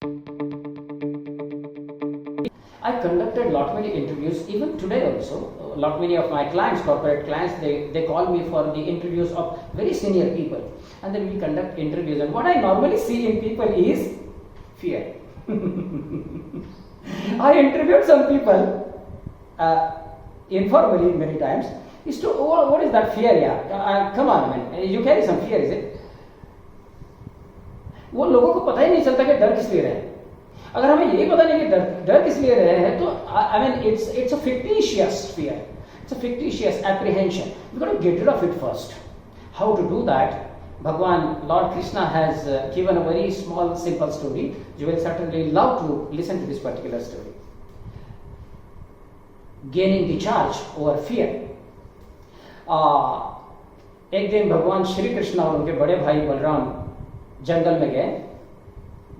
I conducted lot many interviews even today also. Lot many of my clients, corporate clients, they call me for the interviews of very senior people, and then we conduct interviews. And what I normally see in people is fear. I interviewed some people informally many times. Is to what is that fear? Yeah, come on, man. You carry some fear, is it? वो लोगों को पता ही नहीं चलता कि डर किस लिए रहे. अगर हमें ये पता नहीं कि डर किस लिए रहे हैं तो I mean it's a fictitious fear, it's a fictitious apprehension. We got to get rid of it first. How to do that? Bhagwan, Lord Krishna has given a very small, simple story. You will certainly love to listen to this particular story. Gaining the charge over fear. एक दिन भगवान श्री कृष्ण और उनके बड़े भाई बलराम जंगल में गए.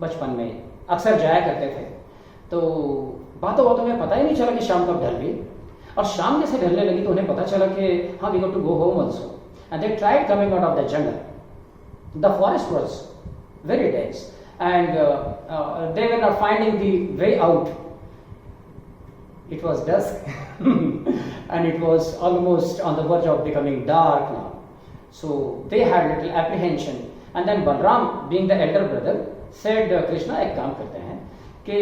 बचपन में अक्सर जाया करते थे. तो बातों बातों में पता ही नहीं चला कि शाम कब ढल गई, और शाम जैसे ढलने लगी तो उन्हें पता चला कि हाँ, we got to go home also. And they tried coming out of the jungle. The forest was very dense, and they were not finding the way out. It was dusk, and it was almost on the verge of becoming dark now. So they had little apprehension. And then Balram, being the elder brother, said, Krishna, एक काम करते हैं कि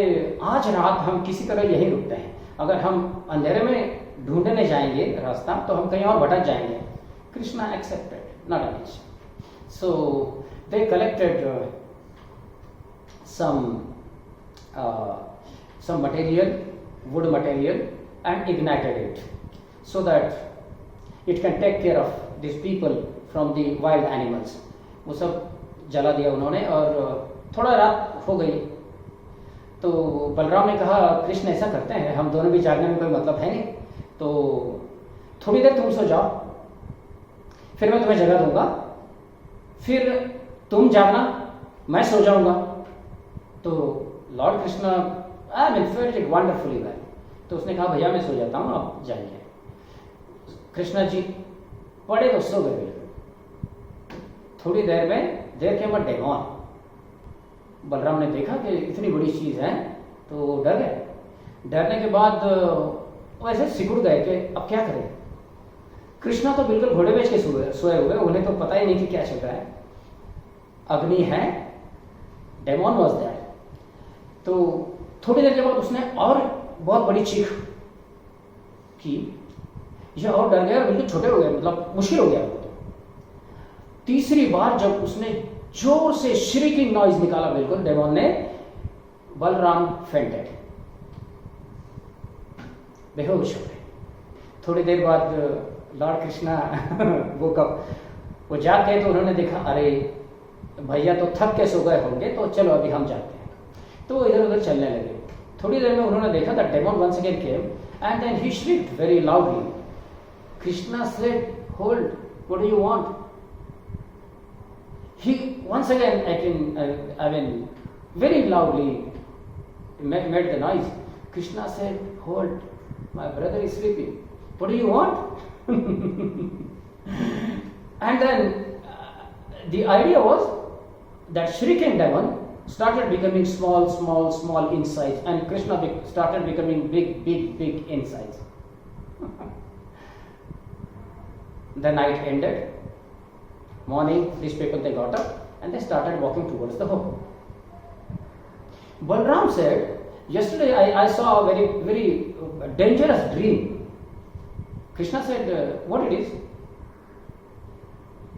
आज रात हम किसी तरह यहीं रुकते हैं. अगर हम अंधेरे में ढूंढने जाएंगे रास्ता तो हम कहीं और भटक जाएंगे. Krishna accepted, not an issue. So they collected some material, wood material, and ignited it so that it can take care of these people from the wild animals. वो सब जला दिया उन्होंने, और थोड़ा रात हो गई तो बलराम ने कहा, कृष्ण ऐसा करते हैं, हम दोनों भी जागने में कोई मतलब है नहीं, तो थोड़ी देर तुम सो जाओ, फिर मैं तुम्हें जगा दूंगा, फिर तुम जागना, मैं सो जाऊंगा. तो Lord Krishna I mean felt it wonderfully well. तो उसने कहा, भैया मैं सो जाता हूँ, आप जाइए. कृष्णा जी पड़े तो सो गए. थोड़ी देर में देर केम अ डेमॉन. बलराम ने देखा कि इतनी बड़ी चीज है तो डर गए. डरने के बाद वो ऐसे सिकुड़ गए कि अब क्या करें. कृष्णा तो बिल्कुल घोड़े बेच के सोए हुए, उन्हें तो पता ही नहीं कि क्या चल रहा है. अग्नि है, डेमोन वॉज देयर. तो थोड़ी देर के बाद उसने और बहुत बड़ी चीख की. ये और डर गया, बिल्कुल छोटे हो गए, मतलब मुश्किल हो गया. तो तीसरी बार जब उसने जोर से श्रीकिंग नॉइज निकाला, बिल्कुल डेमोन ने, बलराम फेंटेड, बेहोश हो गए. थोड़ी देर बाद लॉर्ड कृष्णा वो कब वो जाग गए तो उन्होंने देखा, अरे भैया तो थक के सो गए होंगे, तो चलो अभी हम जाते हैं. तो वो इधर उधर चलने लगे. थोड़ी देर में उन्होंने देखा that demon once again came and then he shrieked very loudly. Krishna said, hold, what do you want? He once again very loudly made the noise. Krishna said, hold, my brother is sleeping. What do you want? And then the idea was that shrieking demon started becoming small in size, and Krishna started becoming big in size. The night ended. Morning, these people, they got up and they started walking towards the home. Balram said, yesterday I saw a very dangerous dream. Krishna said, what it is?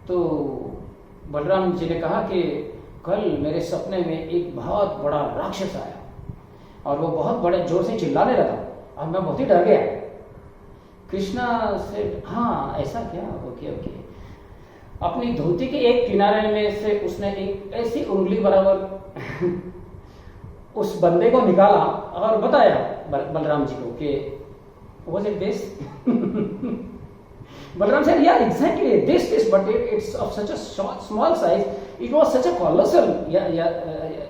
तो बलराम जी ने कहा कि कल मेरे सपने में एक बहुत बड़ा राक्षस आया और वो बहुत बड़े जोर से चिल्लाने लगा और मैं बहुत ही डर गया. कृष्णा से, हाँ ऐसा क्या? ओके. अपनी धोती के एक किनारे में से उसने एक ऐसी उंगली बराबर उस बंदे को निकाला और बताया बलराम जी को कि was it this? Balram said, yeah, exactly this, but it's of such a small size. It was such a colossal,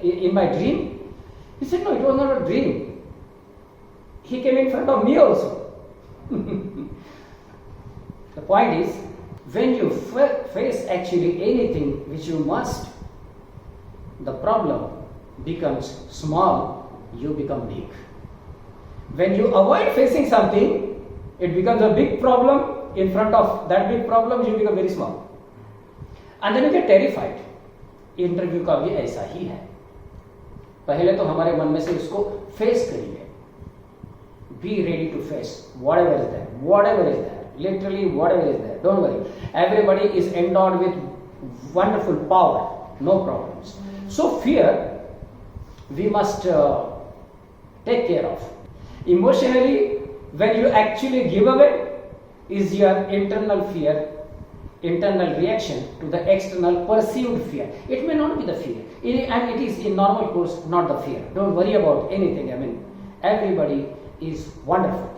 in my dream. He said, no, it was not a dream. He came in front of me also. The point is, when you face actually anything which you must, the problem becomes small, you become big. When you avoid facing something, it becomes a big problem. In front of that big problem, you become very small. And then you get terrified. Interview का भी ऐसा ही है. पहले तो हमारे मन में से इसको फेस करिए. Be ready to face whatever is there. Whatever is there. Literally whatever is there. Don't worry. Everybody is endowed with wonderful power. No problems. So fear, we must take care of. Emotionally, when you actually give away, is your internal fear, internal reaction to the external perceived fear. It may not be the fear, and it is in normal course not the fear. Don't worry about anything. I mean, everybody is wonderful.